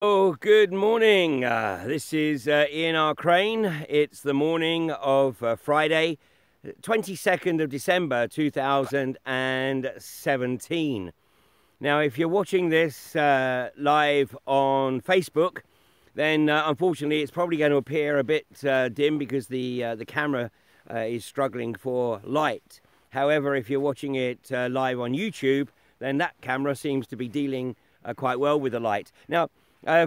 Oh, good morning. This is Ian R. Crane. It's the morning of Friday, 22nd of December 2017. Now, if you're watching this live on Facebook, then unfortunately it's probably going to appear a bit dim because the camera is struggling for light. However, if you're watching it live on YouTube, then that camera seems to be dealing quite well with the light. Now,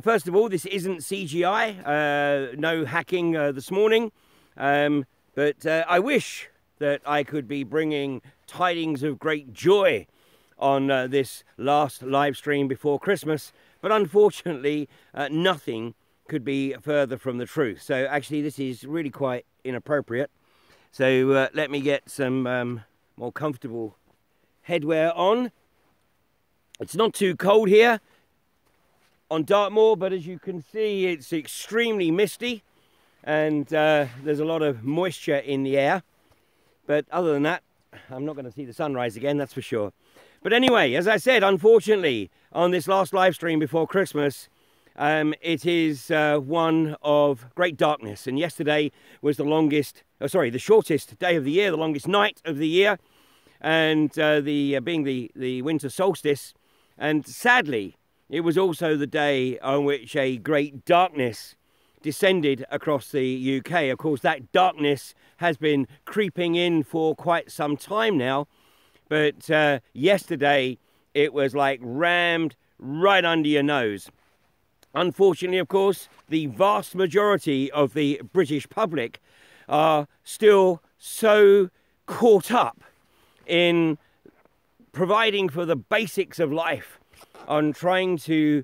first of all, this isn't CGI, no hacking this morning, but I wish that I could be bringing tidings of great joy on this last live stream before Christmas, but unfortunately nothing could be further from the truth. So actually this is really quite inappropriate. So let me get some more comfortable headwear on. It's not too cold here on Dartmoor, but as you can see, it's extremely misty and there's a lot of moisture in the air. But other than that, I'm not going to see the sunrise again, that's for sure. But anyway, as I said, unfortunately, on this last live stream before Christmas, it is one of great darkness. And yesterday was the shortest day of the year, the longest night of the year, and being the winter solstice. And sadly, it was also the day on which a great darkness descended across the UK. Of course, that darkness has been creeping in for quite some time now, but yesterday it was like rammed right under your nose. Unfortunately, of course, the vast majority of the British public are still so caught up in providing for the basics of life, on trying to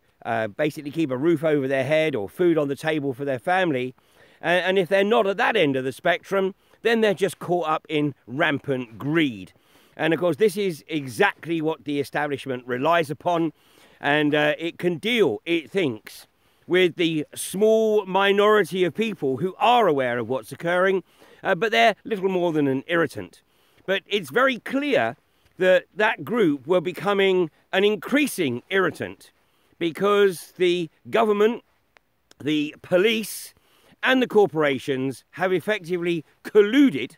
basically keep a roof over their head or food on the table for their family. And if they're not at that end of the spectrum, then they're just caught up in rampant greed. And of course, this is exactly what the establishment relies upon. And it can deal, it thinks, with the small minority of people who are aware of what's occurring, but they're little more than an irritant. But it's very clear that that group were becoming an increasing irritant because the government, the police and the corporations have effectively colluded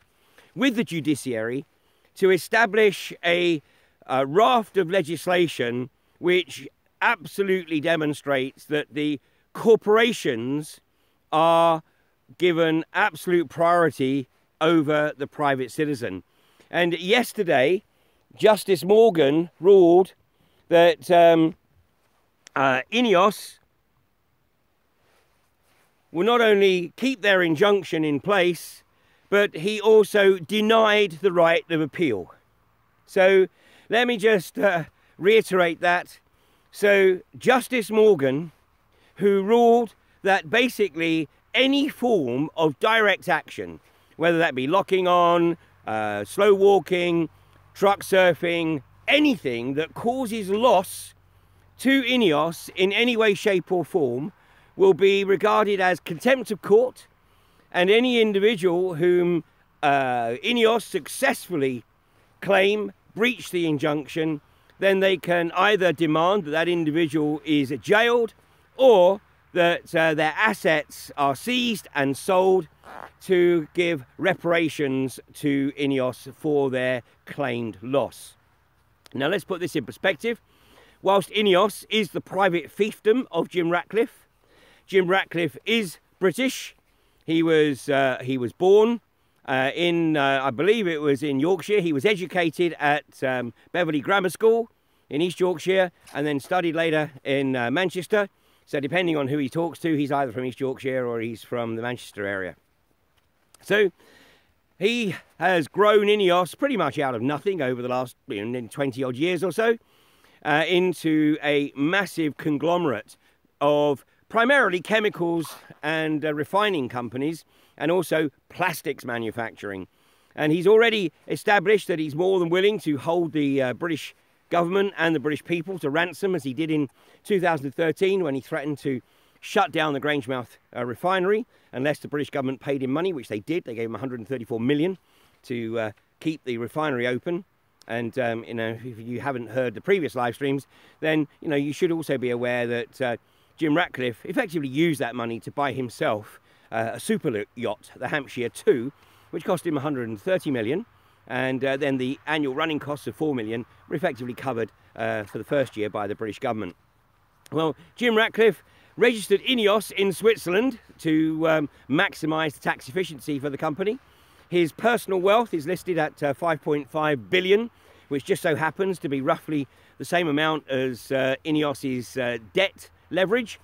with the judiciary to establish a raft of legislation which absolutely demonstrates that the corporations are given absolute priority over the private citizen. And yesterday, Justice Morgan ruled that INEOS will not only keep their injunction in place, but he also denied the right of appeal. So let me just reiterate that. So Justice Morgan, who ruled that basically any form of direct action, whether that be locking on, slow walking, truck surfing, anything that causes loss to INEOS in any way, shape or form will be regarded as contempt of court, and any individual whom INEOS successfully claim breached the injunction, then they can either demand that that individual is jailed or that their assets are seized and sold to give reparations to INEOS for their claimed loss. Now let's put this in perspective. Whilst INEOS is the private fiefdom of Jim Ratcliffe, Jim Ratcliffe is British. He was born in, I believe it was in Yorkshire. He was educated at Beverley Grammar School in East Yorkshire and then studied later in Manchester. So depending on who he talks to, he's either from East Yorkshire or he's from the Manchester area. So he has grown INEOS pretty much out of nothing over the last 20 odd years or so into a massive conglomerate of primarily chemicals and refining companies and also plastics manufacturing. And he's already established that he's more than willing to hold the British government and the British people to ransom, as he did in 2013 when he threatened to shut down the Grangemouth refinery unless the British government paid him money, which they did. They gave him 134 million to keep the refinery open. And if you haven't heard the previous live streams, then you should also be aware that Jim Ratcliffe effectively used that money to buy himself a super yacht, the Hampshire 2, which cost him 130 million, and then the annual running costs of 4 million were effectively covered for the first year by the British government. Well, Jim Ratcliffe registered INEOS in Switzerland to maximise the tax efficiency for the company. His personal wealth is listed at 5.5 billion, which just so happens to be roughly the same amount as INEOS's debt leverage.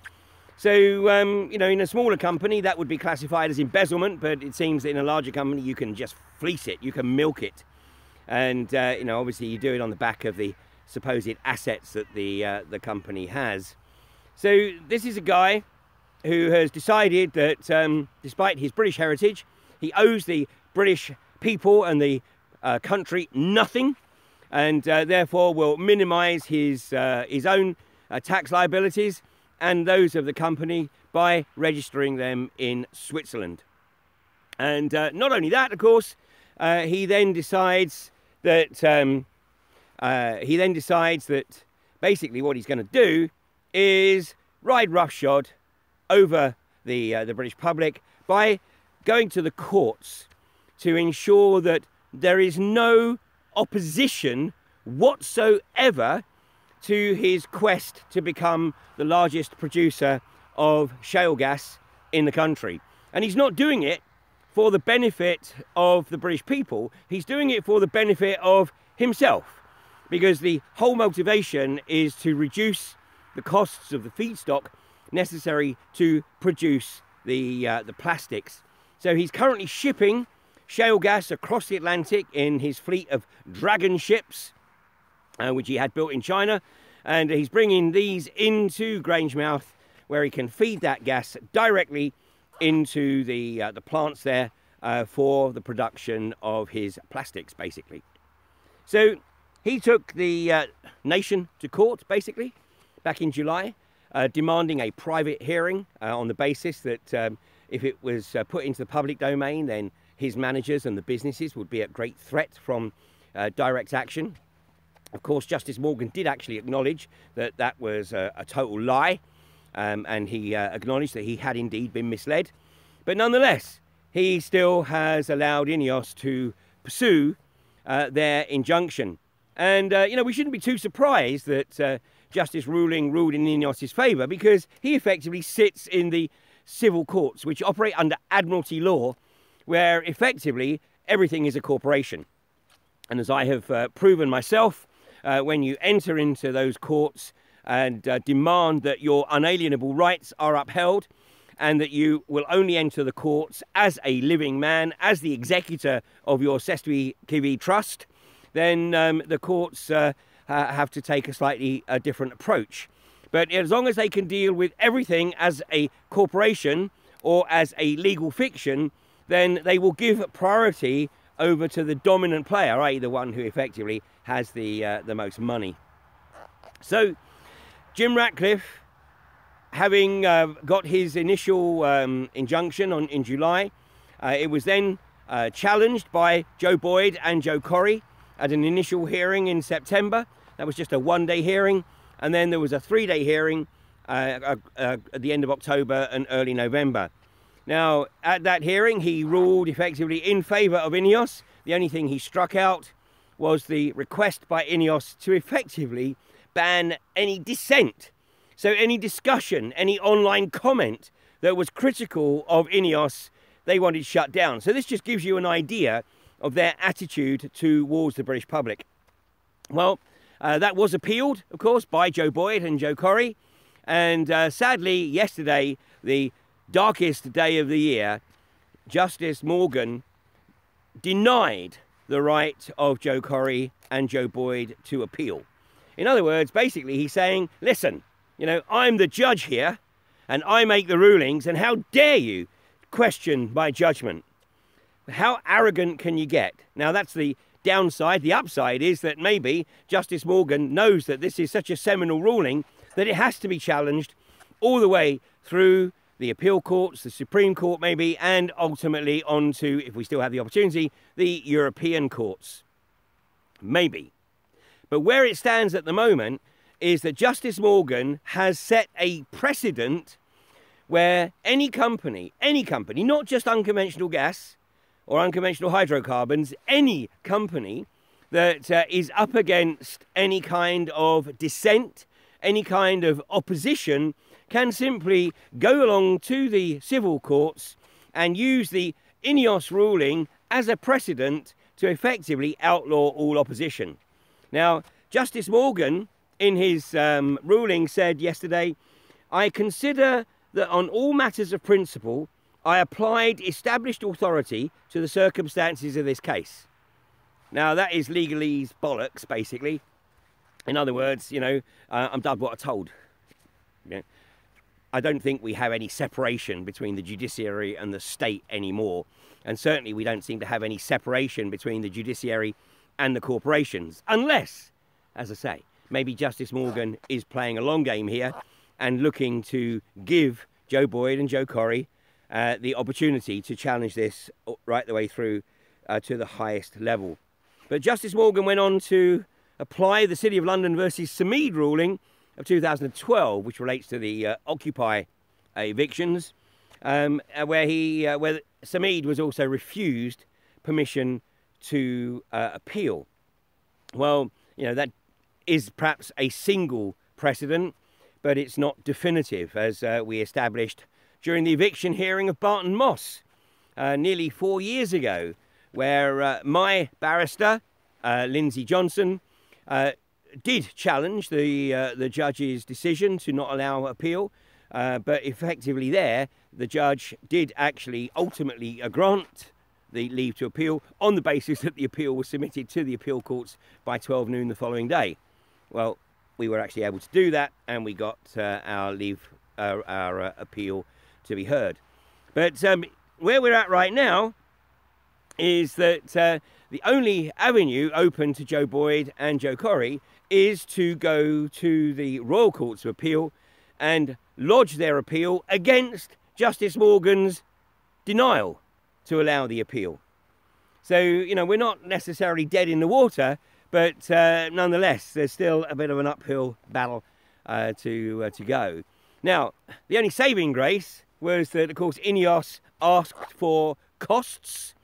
So, you know, in a smaller company, that would be classified as embezzlement, but it seems that in a larger company, you can just fleece it, you can milk it. And, you know, obviously you do it on the back of the supposed assets that the company has. So this is a guy who has decided that despite his British heritage, he owes the British people and the country nothing, and therefore will minimise his own tax liabilities and those of the company by registering them in Switzerland. And not only that, of course, he then decides that basically what he's going to do is ride roughshod over the British public by going to the courts to ensure that there is no opposition whatsoever to his quest to become the largest producer of shale gas in the country. And he's not doing it for the benefit of the British people, he's doing it for the benefit of himself, because the whole motivation is to reduce the costs of the feedstock necessary to produce the plastics. So he's currently shipping shale gas across the Atlantic in his fleet of Dragon ships, which he had built in China, and he's bringing these into Grangemouth, where he can feed that gas directly into the plants there for the production of his plastics, basically. So he took the nation to court, basically, back in July, demanding a private hearing on the basis that if it was put into the public domain, then his managers and the businesses would be at great threat from direct action. Of course, Justice Morgan did actually acknowledge that that was a total lie, and he acknowledged that he had indeed been misled. But nonetheless, he still has allowed INEOS to pursue their injunction. And, you know, we shouldn't be too surprised that Justice ruled in INEOS's favour, because he effectively sits in the civil courts, which operate under Admiralty law, where effectively everything is a corporation. And as I have proven myself, when you enter into those courts and demand that your unalienable rights are upheld, and that you will only enter the courts as a living man, as the executor of your Sestui Kivi Trust, then the courts have to take a slightly different approach. But as long as they can deal with everything as a corporation or as a legal fiction, then they will give priority over to the dominant player, i.e. the one who effectively has the most money. So Jim Ratcliffe, having got his initial injunction in July, it was then challenged by Joe Boyd and Joe Corry at an initial hearing in September. That was just a one-day hearing, and then there was a three-day hearing at the end of October and early November. Now, at that hearing, he ruled effectively in favour of INEOS. The only thing he struck out was the request by INEOS to effectively ban any dissent. So any discussion, any online comment that was critical of INEOS, they wanted shut down. So this just gives you an idea of their attitude towards the British public. Well, that was appealed, of course, by Joe Boyd and Joe Corry. And sadly, yesterday, the darkest day of the year, Justice Morgan denied the right of Joe Corry and Joe Boyd to appeal. In other words, basically, he's saying, listen, you know, I'm the judge here, and I make the rulings, and how dare you question my judgment? How arrogant can you get? Now, that's the downside. The upside is that maybe Justice Morgan knows that this is such a seminal ruling that it has to be challenged all the way through the appeal courts, the Supreme Court maybe, and ultimately on to, if we still have the opportunity, the European courts. Maybe. But where it stands at the moment, is that Justice Morgan has set a precedent where any company, not just unconventional gas or unconventional hydrocarbons, any company that is up against any kind of dissent, any kind of opposition, can simply go along to the civil courts and use the INEOS ruling as a precedent to effectively outlaw all opposition. Now, Justice Morgan, in his ruling, said yesterday, "I consider that on all matters of principle, I applied established authority to the circumstances of this case." Now, that is legalese bollocks, basically. In other words, you know, I'm done what I told. You know, I don't think we have any separation between the judiciary and the state anymore. And certainly we don't seem to have any separation between the judiciary and the corporations. Unless, as I say, maybe Justice Morgan is playing a long game here and looking to give Joe Boyd and Joe Corrie the opportunity to challenge this right the way through to the highest level. But Justice Morgan went on to apply the City of London versus Sameed ruling of 2012, which relates to the Occupy evictions, where Sameed was also refused permission to appeal. Well, you know, that is perhaps a single precedent, but it's not definitive, as we established during the eviction hearing of Barton Moss nearly 4 years ago, where my barrister, Lindsay Johnson, did challenge the judge's decision to not allow appeal, but effectively there, the judge did actually ultimately grant the leave to appeal on the basis that the appeal was submitted to the appeal courts by 12 noon the following day. Well, we were actually able to do that, and we got our appeal to be heard. But where we're at right now is that the only avenue open to Joe Boyd and Joe Corrie is to go to the Royal Courts of Appeal and lodge their appeal against Justice Morgan's denial to allow the appeal. So, you know, we're not necessarily dead in the water, but nonetheless, there's still a bit of an uphill battle to go. Now, the only saving grace was that, of course, INEOS asked for costs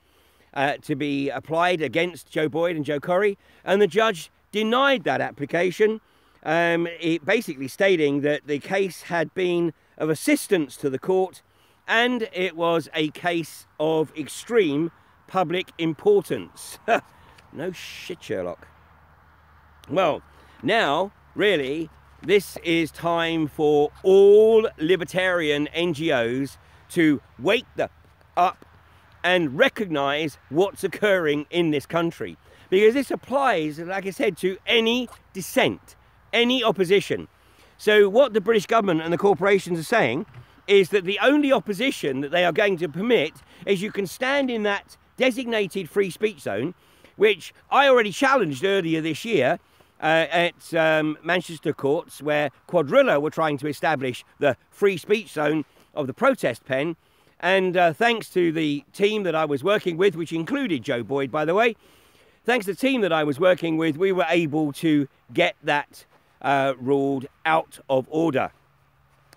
to be applied against Joe Boyd and Joe Corrie, and the judge denied that application, basically stating that the case had been of assistance to the court and it was a case of extreme public importance. No shit, Sherlock. Well, now, really, this is time for all libertarian NGOs to wake up and recognise what's occurring in this country. Because this applies, like I said, to any dissent, any opposition. So what the British government and the corporations are saying is that the only opposition that they are going to permit is you can stand in that designated free speech zone, which I already challenged earlier this year at Manchester courts, where Quadrilla were trying to establish the free speech zone of the protest pen. And thanks to the team that I was working with, which included Joe Boyd, by the way, thanks to the team that I was working with, we were able to get that ruled out of order.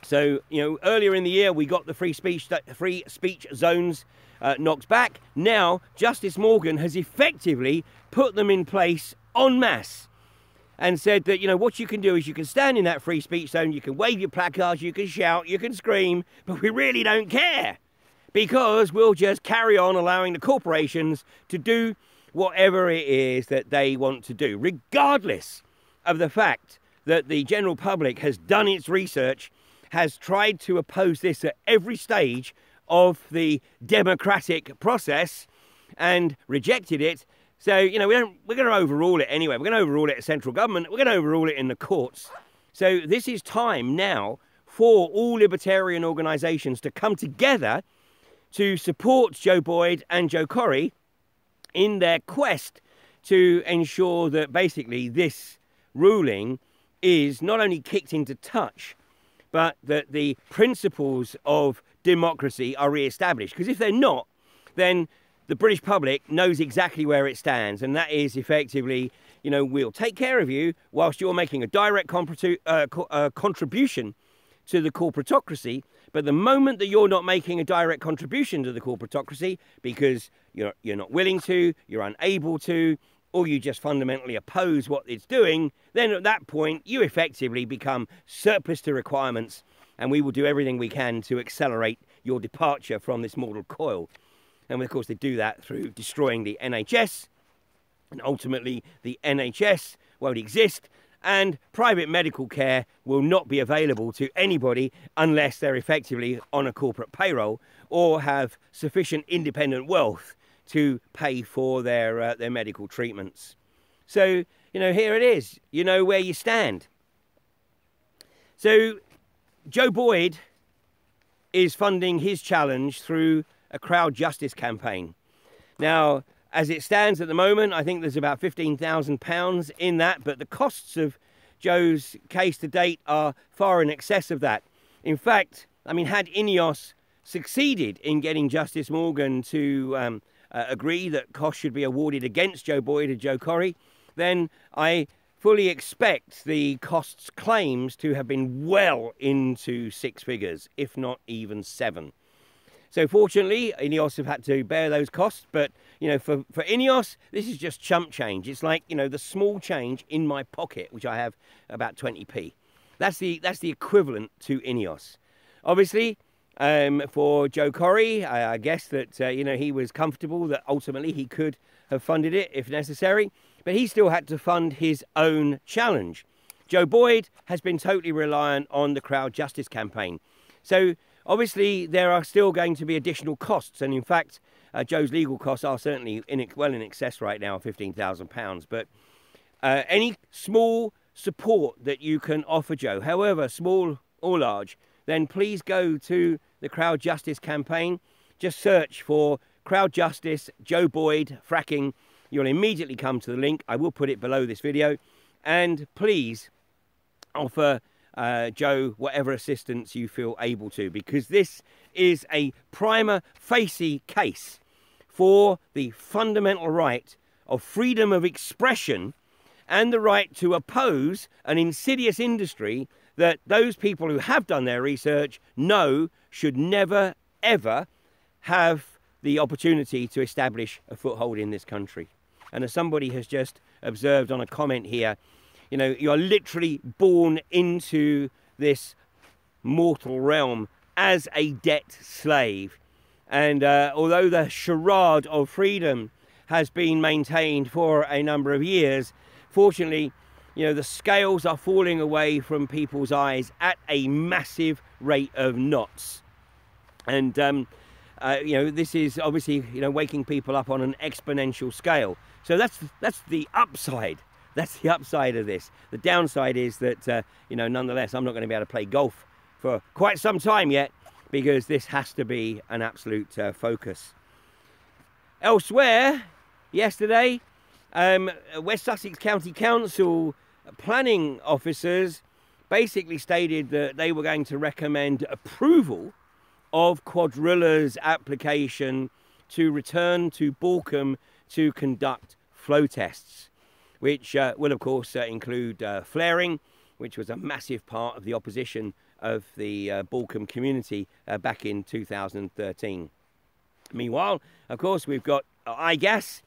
So, you know, earlier in the year, we got the free speech zones knocked back. Now, Justice Morgan has effectively put them in place en masse and said that, you know, what you can do is you can stand in that free speech zone, you can wave your placards, you can shout, you can scream, but we really don't care, because we'll just carry on allowing the corporations to do whatever it is that they want to do, regardless of the fact that the general public has done its research, has tried to oppose this at every stage of the democratic process and rejected it. So, you know, we're going to overrule it anyway. We're going to overrule it at central government. We're going to overrule it in the courts. So this is time now for all libertarian organisations to come together to support Joe Boyd and Joe Corrie in their quest to ensure that basically this ruling is not only kicked into touch, but that the principles of democracy are re-established. Because if they're not, then the British public knows exactly where it stands, and that is effectively, you know, we'll take care of you whilst you're making a direct contribution to the corporatocracy. But the moment that you're not making a direct contribution to the corporatocracy because you're not willing to, you're unable to, or you just fundamentally oppose what it's doing, then at that point you effectively become surplus to requirements, and we will do everything we can to accelerate your departure from this mortal coil. And of course they do that through destroying the NHS, and ultimately the NHS won't exist, and private medical care will not be available to anybody unless they're effectively on a corporate payroll or have sufficient independent wealth to pay for their medical treatments. So, you know, here it is. You know where you stand. So Joe Boyd is funding his challenge through a crowd justice campaign. Now, as it stands at the moment, I think there's about £15,000 in that, but the costs of Joe's case to date are far in excess of that. In fact, I mean, had INEOS succeeded in getting Justice Morgan to agree that costs should be awarded against Joe Boyd and Joe Corrie, then I fully expect the costs claims to have been well into 6 figures, if not even 7. So fortunately, INEOS have had to bear those costs, but, you know, for INEOS, this is just chump change. It's like, you know, the small change in my pocket, which I have about 20p. That's the equivalent to INEOS. Obviously, for Joe Corrie, I guess that, you know, he was comfortable that ultimately he could have funded it if necessary, but he still had to fund his own challenge. Joe Boyd has been totally reliant on the crowd justice campaign. So obviously, there are still going to be additional costs, and in fact, Joe's legal costs are certainly well in excess right now of £15,000. But any small support that you can offer Joe, however small or large, then please go to the crowd justice campaign. Just search for crowd justice, Joe Boyd, fracking. You'll immediately come to the link. I will put it below this video. And please offer Joe whatever assistance you feel able to, because this is a prima facie case for the fundamental right of freedom of expression and the right to oppose an insidious industry that those people who have done their research know should never, ever have the opportunity to establish a foothold in this country. And as somebody has just observed on a comment here, you know, you're literally born into this mortal realm as a debt slave. And although the charade of freedom has been maintained for a number of years, fortunately, you know, the scales are falling away from people's eyes at a massive rate of knots. And, you know, this is obviously, you know, waking people up on an exponential scale. So that's the upside. That's the upside of this. The downside is that, you know, nonetheless, I'm not going to be able to play golf for quite some time yet, because this has to be an absolute focus. Elsewhere, yesterday, West Sussex County Council planning officers basically stated that they were going to recommend approval of Quadrilla's application to return to Borkum to conduct flow tests, which will of course include flaring, which was a massive part of the opposition of the Borkum community back in 2013. Meanwhile, of course, we've got iGas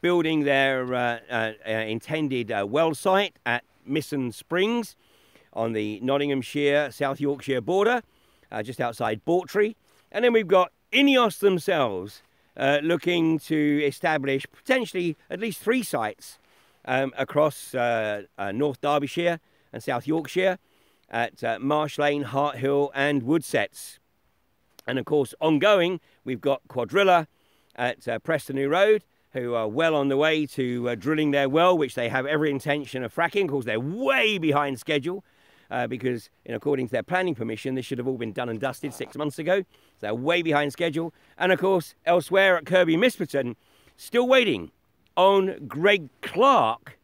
building their intended well site at Misson Springs on the Nottinghamshire, South Yorkshire border, just outside Bawtry. And then we've got INEOS themselves looking to establish potentially at least 3 sites across North Derbyshire and South Yorkshire at Marsh Lane, Hart Hill and Woodsets. And of course, ongoing, we've got Quadrilla at Preston New Road, who are well on the way to drilling their well, which they have every intention of fracking. Of course, they're way behind schedule because, according to their planning permission, this should have all been done and dusted 6 months ago. So they're way behind schedule. And of course, elsewhere at Kirby Misperton, still waiting on Greg Clark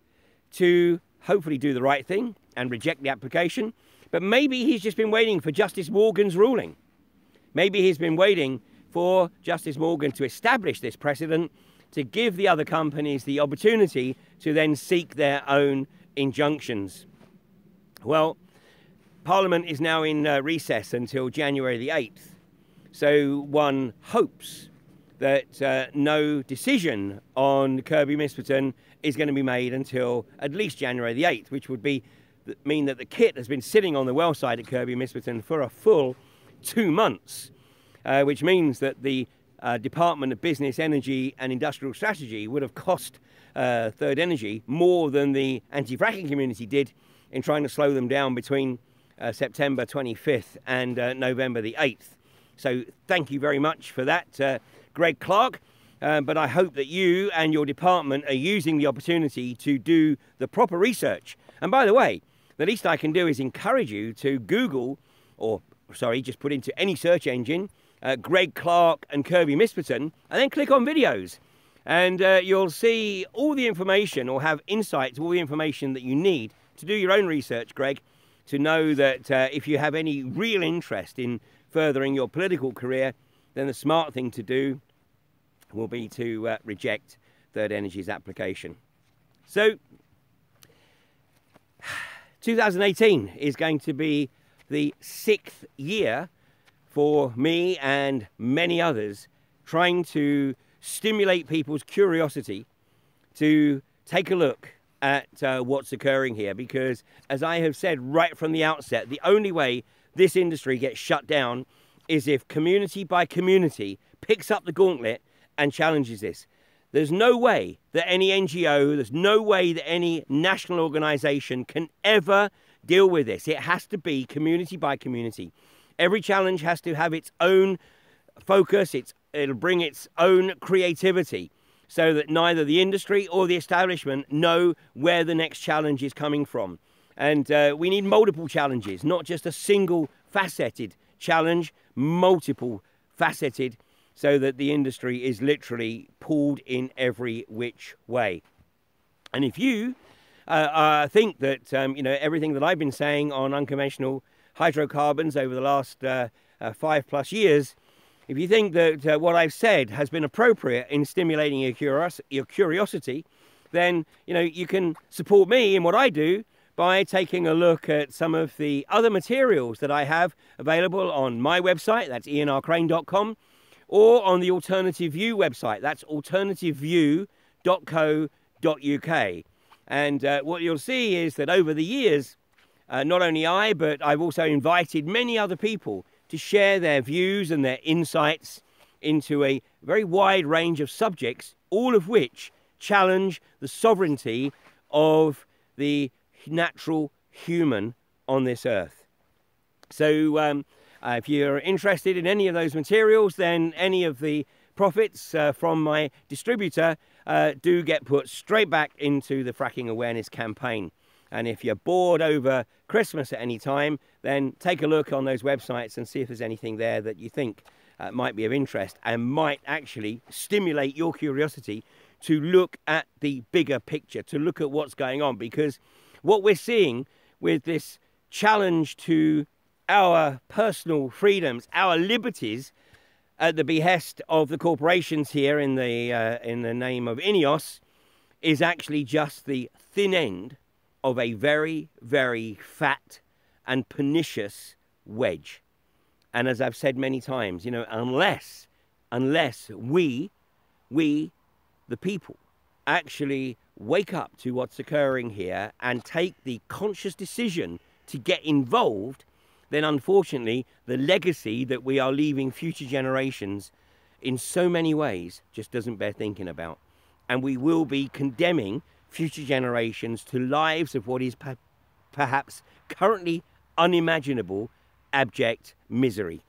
to hopefully do the right thing and reject the application. But maybe he's just been waiting for Justice Morgan's ruling. Maybe he's been waiting for Justice Morgan to establish this precedent to give the other companies the opportunity to then seek their own injunctions. Well, Parliament is now in recess until January the 8th, so one hopes that no decision on Kirby Misperton is going to be made until at least January the 8th, which would mean that the kit has been sitting on the well site at Kirby Misperton for a full 2 months, which means that the Department of Business, Energy and Industrial Strategy would have cost Third Energy more than the anti-fracking community did in trying to slow them down between September 25th and November the 8th. So thank you very much for that, Greg Clark. But I hope that you and your department are using the opportunity to do the proper research. And by the way, the least I can do is encourage you to Google, or sorry, just put into any search engine, Greg Clark and Kirby Misperton, and then click on videos. And you'll see all the information, or have insight to all the information that you need to do your own research, Greg, to know that if you have any real interest in furthering your political career, then the smart thing to do will be to reject Third Energy's application. So 2018 is going to be the 6th year for me and many others trying to stimulate people's curiosity to take a look at what's occurring here, because as I have said right from the outset, the only way this industry gets shut down is if community by community picks up the gauntlet and challenges this. There's no way that any NGO, there's no way that any national organisation can ever deal with this. It has to be community by community. Every challenge has to have its own focus, it'll bring its own creativity, so that neither the industry or the establishment know where the next challenge is coming from. And we need multiple challenges, not just a single faceted challenge, multiple faceted, so that the industry is literally pulled in every which way. And if you think that everything that I've been saying on unconventional hydrocarbons over the last 5+ years, if you think that what I've said has been appropriate in stimulating your curiosity, then you can support me in what I do by taking a look at some of the other materials that I have available on my website, that's ianrcrane.com, or on the Alternative View website, that's alternativeview.co.uk. And what you'll see is that over the years, not only I, but I've also invited many other people to share their views and their insights into a very wide range of subjects, all of which challenge the sovereignty of the natural human on this earth. So if you're interested in any of those materials, then any of the profits from my distributor do get put straight back into the fracking awareness campaign. And if you're bored over Christmas at any time, then take a look on those websites and see if there's anything there that you think might be of interest and might actually stimulate your curiosity to look at the bigger picture, to look at what's going on. Because what we're seeing with this challenge to our personal freedoms, our liberties, at the behest of the corporations here in the name of INEOS, is actually just the thin end of a very, very fat and pernicious wedge. And as I've said many times, unless we, the people, actually wake up to what's occurring here and take the conscious decision to get involved, then unfortunately the legacy that we are leaving future generations in so many ways just doesn't bear thinking about. And we will be condemning future generations to lives of what is perhaps currently unimaginable, abject misery.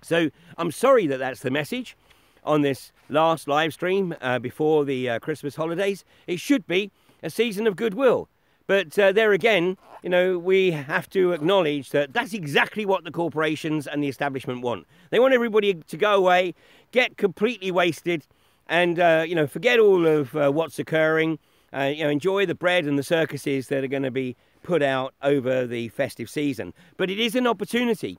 So I'm sorry that that's the message on this last live stream before the Christmas holidays. It should be a season of goodwill. But there again, we have to acknowledge that that's exactly what the corporations and the establishment want. They want everybody to go away, get completely wasted, and forget all of what's occurring. Enjoy the bread and the circuses that are going to be put out over the festive season. But it is an opportunity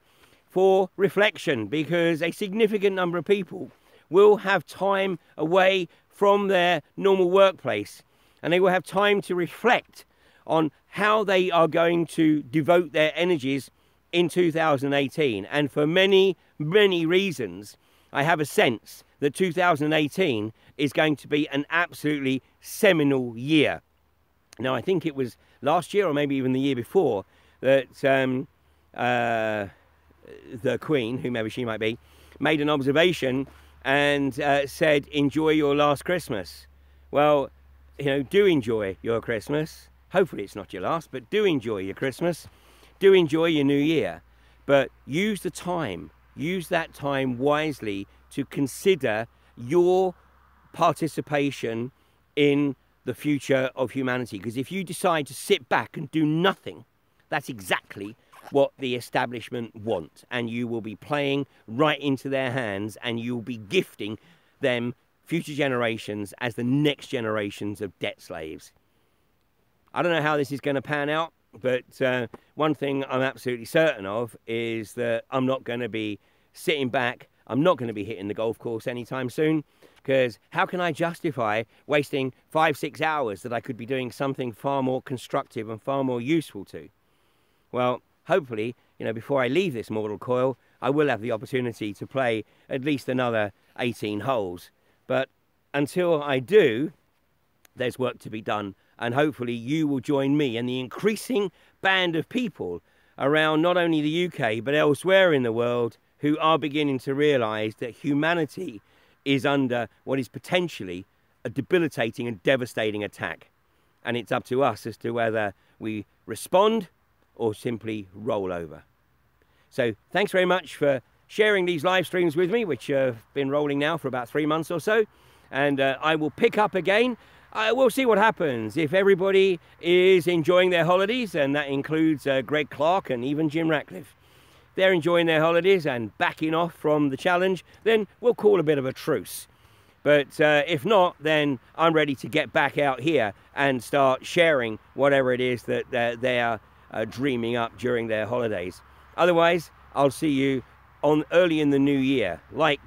for reflection, because a significant number of people will have time away from their normal workplace, and they will have time to reflect on how they are going to devote their energies in 2018. And for many, many reasons, I have a sense that 2018 is going to be an absolutely seminal year. Now, I think it was last year or maybe even the year before that the Queen, whomever she might be, made an observation and said, enjoy your last Christmas. Well, you know, do enjoy your Christmas. Hopefully it's not your last, but do enjoy your Christmas. Do enjoy your New Year. But use the time, use that time wisely to consider your participation in the future of humanity. Because if you decide to sit back and do nothing, that's exactly what the establishment want, and you will be playing right into their hands, and you'll be gifting them future generations as the next generations of debt slaves. I don't know how this is going to pan out, but one thing I'm absolutely certain of is that I'm not going to be sitting back. I'm not going to be hitting the golf course anytime soon, because how can I justify wasting 5-6 hours that I could be doing something far more constructive and far more useful to? Well, hopefully, you know, before I leave this mortal coil, I will have the opportunity to play at least another 18 holes. But until I do, there's work to be done. And hopefully you will join me and the increasing band of people around not only the UK, but elsewhere in the world, who are beginning to realise that humanity is under what is potentially a debilitating and devastating attack. And it's up to us as to whether we respond or simply roll over. So thanks very much for sharing these live streams with me, which have been rolling now for about 3 months or so. And I will pick up again. We'll see what happens. If everybody is enjoying their holidays, and that includes Greg Clark and even Jim Ratcliffe, they're enjoying their holidays and backing off from the challenge, then we'll call a bit of a truce. But if not, then I'm ready to get back out here and start sharing whatever it is that they are dreaming up during their holidays. Otherwise, I'll see you on early in the new year, like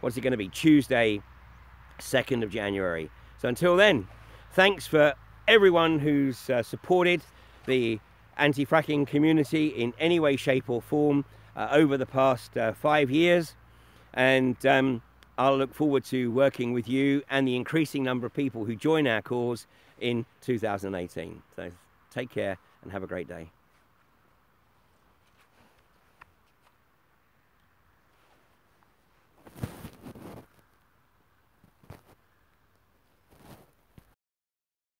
what's it going to be, Tuesday 2nd of January. So until then, thanks for everyone who's supported the anti-fracking community in any way, shape or form over the past 5 years, and I'll look forward to working with you and the increasing number of people who join our cause in 2018. So take care and have a great day.